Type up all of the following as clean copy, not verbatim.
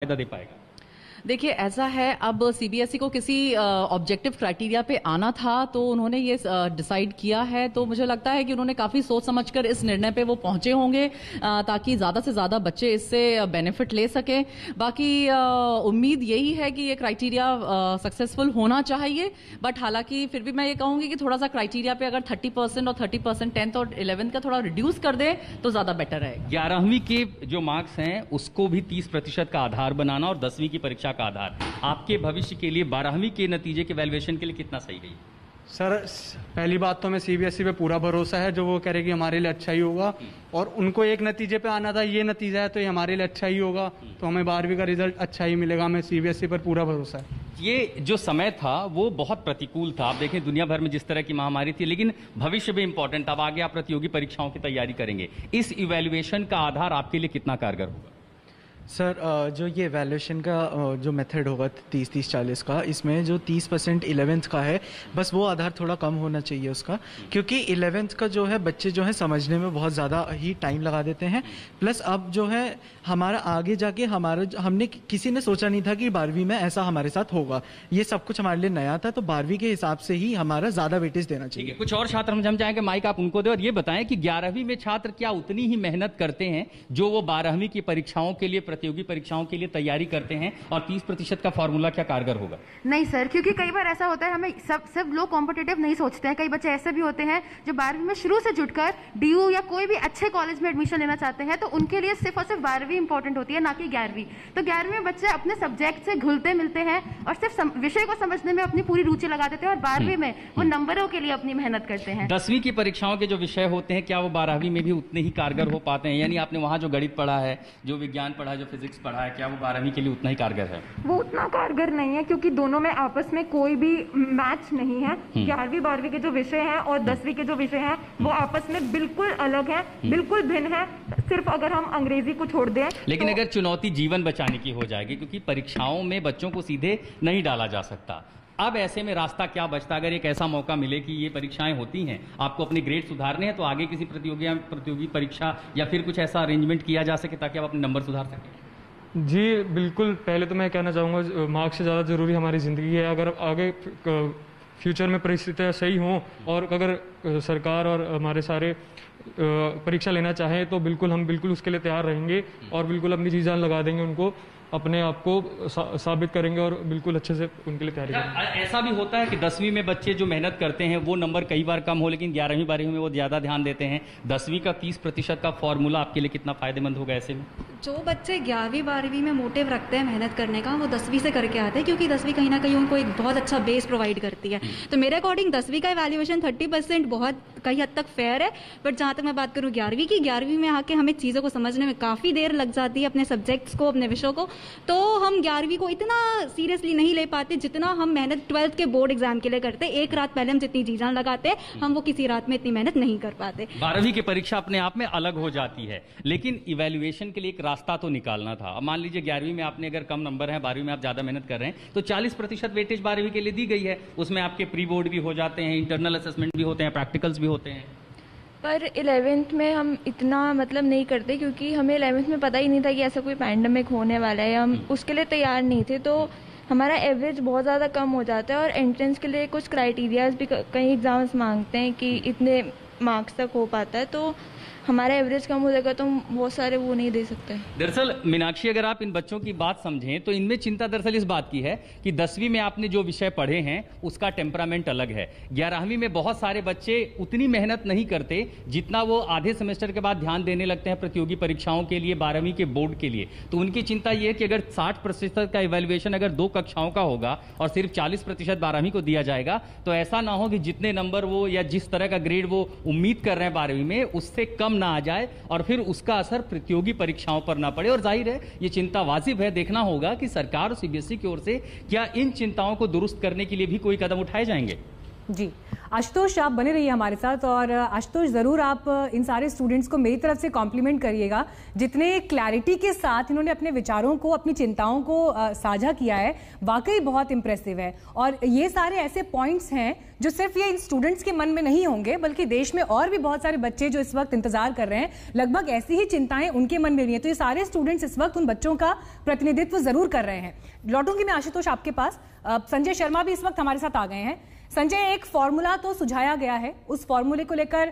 फायदा दे पाएगा? देखिए, ऐसा है, अब सीबीएसई को किसी ऑब्जेक्टिव क्राइटेरिया पे आना था तो उन्होंने ये डिसाइड किया है, तो मुझे लगता है कि उन्होंने काफी सोच समझकर इस निर्णय पे वो पहुंचे होंगे ताकि ज्यादा से ज्यादा बच्चे इससे बेनिफिट ले सकें। बाकी उम्मीद यही है कि ये क्राइटेरिया सक्सेसफुल होना चाहिए, बट हालांकि फिर भी मैं ये कहूंगी कि थोड़ा सा क्राइटेरिया पे अगर 30% और 30% 10th और 11th का थोड़ा रिड्यूस कर दे तो ज्यादा बेटर रहेगा। 11वीं के जो मार्क्स हैं उसको भी 30% का आधार बनाना और 10वीं की परीक्षा का आधार आपके भविष्य के लिए 12वीं के नतीजे के वैल्यूएशन के लिए कितना सही है? सर, पहली बात तो हमें सीबीएसई पे पूरा भरोसा है, जो वो कह रहे कि हमारे लिए अच्छा ही होगा, और उनको एक नतीजे पे आना था, ये नतीजा है तो ये हमारे लिए अच्छा ही होगा, तो हमें 12वीं का रिजल्ट अच्छा ही मिलेगा। हमें सीबीएसई पर पूरा भरोसा है। ये जो समय था वो बहुत प्रतिकूल था, आप देखें दुनिया भर में जिस तरह की महामारी थी, लेकिन भविष्य भी इंपॉर्टेंट था। अब आगे आप प्रतियोगी परीक्षाओं की तैयारी करेंगे, इस इवैल्यूएशन का आधार आपके लिए कितना कारगर होगा? सर, जो ये वैल्यूएशन का जो मेथड होगा 30-30-40 का, इसमें जो 30% 11th का है, बस वो आधार थोड़ा कम होना चाहिए उसका, क्योंकि 11th का जो है बच्चे जो है समझने में बहुत ज़्यादा ही टाइम लगा देते हैं। प्लस अब जो है हमारा आगे जाके हमने किसी ने सोचा नहीं था कि 12वीं में ऐसा हमारे साथ होगा। ये सब कुछ हमारे लिए नया था, तो 12वीं के हिसाब से ही हमारा ज़्यादा वेटेज देना चाहिए। कुछ और छात्र हम जाएंगे, माइक आप उनको दे और ये बताएं कि 11वीं में छात्र क्या उतनी ही मेहनत करते हैं जो वो 12वीं की परीक्षाओं के लिए, प्रतियोगी परीक्षाओं के लिए तैयारी करते हैं, और 30% का फॉर्मूला क्या कारगर होगा? नहीं सर, क्योंकि कई बार ऐसा होता है, हमें सब लोग कॉम्पिटिटिव नहीं सोचते हैं। कई बच्चे ऐसे भी होते हैं जो 12वीं में शुरू से जुटकर डीयू या कोई भी अच्छे कॉलेज में एडमिशन लेना चाहते हैं, तो उनके लिए सिर्फ और सिर्फ 12वीं इंपॉर्टेंट होती है, ना कि 11वीं। तो 11वीं में बच्चे अपने सब्जेक्ट से घुलते मिलते हैं और सिर्फ विषय को समझने में अपनी पूरी रुचि लगा देते हैं, और 12वीं में वो नंबरों के लिए अपनी मेहनत करते हैं। 10वीं की परीक्षाओं के जो विषय होते हैं, क्या वो 12वीं में भी उतने ही कारगर हो पाते हैं? यानी आपने वहां जो गणित पढ़ा है, जो विज्ञान पढ़ा है, जो फिजिक्स पढ़ा है, क्या वो 12वीं के लिए उतना ही कारगर है? वो उतना कारगर नहीं है, क्योंकि दोनों में आपस में कोई भी मैच नहीं है। 11वीं 12वीं के जो विषय हैं और 10वीं के जो विषय हैं वो आपस में बिल्कुल अलग हैं, बिल्कुल भिन्न है, सिर्फ अगर हम अंग्रेजी को छोड़ दें। लेकिन अगर चुनौती जीवन बचाने की हो जाएगी, क्योंकि परीक्षाओं में बच्चों को सीधे नहीं डाला जा सकता, अब ऐसे में रास्ता क्या बचता? अगर एक ऐसा मौका मिले कि ये परीक्षाएं होती हैं, आपको अपने ग्रेड सुधारने हैं, तो आगे किसी प्रतियोगी परीक्षा या फिर कुछ ऐसा अरेंजमेंट किया जा सके ताकि आप अपने नंबर सुधार सकें? जी बिल्कुल। पहले तो मैं कहना चाहूँगा, मार्क्स से ज़्यादा ज़रूरी हमारी ज़िंदगी है। अगर आगे फ्यूचर में परिस्थितियाँ सही हों और अगर सरकार और हमारे सारे परीक्षा लेना चाहें, तो बिल्कुल हम बिल्कुल उसके लिए तैयार रहेंगे और बिल्कुल अपनी जी जान लगा देंगे, उनको अपने आप को साबित करेंगे और बिल्कुल अच्छे से उनके लिए तैयारी करेंगे। ऐसा भी होता है कि 10वीं में बच्चे जो मेहनत करते हैं वो नंबर कई बार कम हो, लेकिन 11वीं 12वीं में वो ज़्यादा ध्यान देते हैं। 10वीं का 30% का फॉर्मूला आपके लिए कितना फायदेमंद होगा ऐसे में? जो बच्चे 11वीं 12वीं में मोटिव रखते हैं मेहनत करने का, वो 10वीं से करके आते हैं, क्योंकि 10वीं कहीं ना कहीं उनको एक बहुत अच्छा बेस प्रोवाइड करती है। तो मेरे अकॉर्डिंग 10वीं का इवैल्यूएशन 30% बहुत कई हद तक फेयर है। बट जहाँ तक मैं बात करूँ 11वीं की, 11वीं में आके हमें चीज़ों को समझने में काफ़ी देर लग जाती है, अपने सब्जेक्ट्स को, अपने विषयों को, तो हम 11वीं को इतना सीरियसली नहीं ले पाते जितना हम मेहनत 12th के बोर्ड एग्जाम के लिए करते। एक रात पहले हम जितनी जी जान लगाते हैं, हम वो किसी रात में इतनी मेहनत नहीं कर पाते। 12वीं की परीक्षा अपने आप में अलग हो जाती है, लेकिन इवैल्यूएशन के लिए एक रास्ता तो निकालना था। अब मान लीजिए 11वीं में आपने अगर कम नंबर है, 12वीं में आप ज्यादा मेहनत कर रहे हैं, तो 40% वेटेज 12वीं के लिए दी गई है। उसमें आपके प्री बोर्ड भी हो जाते हैं, इंटरनल असेसमेंट भी होते हैं, प्रैक्टिकल्स भी होते हैं। पर 11th में हम इतना नहीं करते, क्योंकि हमें 11th में पता ही नहीं था कि ऐसा कोई पैंडेमिक होने वाला है, हम उसके लिए तैयार नहीं थे, तो हमारा एवरेज बहुत ज़्यादा कम हो जाता है। और एंट्रेंस के लिए कुछ क्राइटेरियाज भी कई एग्जाम्स मांगते हैं कि इतने मार्क्स तक हो पाता है, तो हमारा एवरेज कम हो जाएगा तो हम बहुत सारे वो नहीं दे सकते। दरअसल मीनाक्षी, अगर आप इन बच्चों की बात समझें तो इनमें चिंता दरअसल इस बात की है कि 10वीं में आपने जो विषय पढ़े हैं उसका टेम्परामेंट अलग है। 11वीं में बहुत सारे बच्चे उतनी मेहनत नहीं करते जितना वो आधे सेमेस्टर के बाद ध्यान देने लगते हैं प्रतियोगी परीक्षाओं के लिए, 12वीं के बोर्ड के लिए। तो उनकी चिंता ये है कि अगर 60% का इवैल्यूएशन अगर 2 कक्षाओं का होगा और सिर्फ 40% 12वीं को दिया जाएगा, तो ऐसा ना हो कि जितने नंबर वो या जिस तरह का ग्रेड वो उम्मीद कर रहे हैं 12वीं में, उससे कम ना आ जाए और फिर उसका असर प्रतियोगी परीक्षाओं पर ना पड़े। और जाहिर है ये चिंता वाजिब है। देखना होगा कि सरकार और सीबीएसई की ओर से क्या इन चिंताओं को दुरुस्त करने के लिए भी कोई कदम उठाए जाएंगे। जी। आशुतोष, आप बने रहिए हमारे साथ। और आशुतोष, ज़रूर आप इन सारे स्टूडेंट्स को मेरी तरफ से कॉम्प्लीमेंट करिएगा, जितने क्लैरिटी के साथ इन्होंने अपने विचारों को, अपनी चिंताओं को साझा किया है, वाकई बहुत इंप्रेसिव है। और ये सारे ऐसे पॉइंट्स हैं जो सिर्फ ये इन स्टूडेंट्स के मन में नहीं होंगे, बल्कि देश में और भी बहुत सारे बच्चे जो इस वक्त इंतजार कर रहे हैं, लगभग ऐसी ही चिंताएं उनके मन में भी हैं। तो ये सारे स्टूडेंट्स इस वक्त उन बच्चों का प्रतिनिधित्व जरूर कर रहे हैं। लौटूंगी मैं आशुतोष आपके पास। संजय शर्मा भी इस वक्त हमारे साथ आ गए हैं। संजय, एक फॉर्मूला तो सुझाया गया है, उस फॉर्मूले को लेकर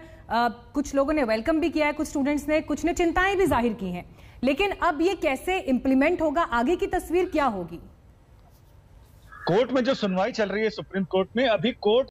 कुछ लोगों ने वेलकम भी किया है, कुछ स्टूडेंट्स ने, कुछ ने चिंताएं भी जाहिर की हैं, लेकिन अब ये कैसे इंप्लीमेंट होगा, आगे की तस्वीर क्या होगी? कोर्ट में जो सुनवाई चल रही है सुप्रीम कोर्ट में, अभी कोर्ट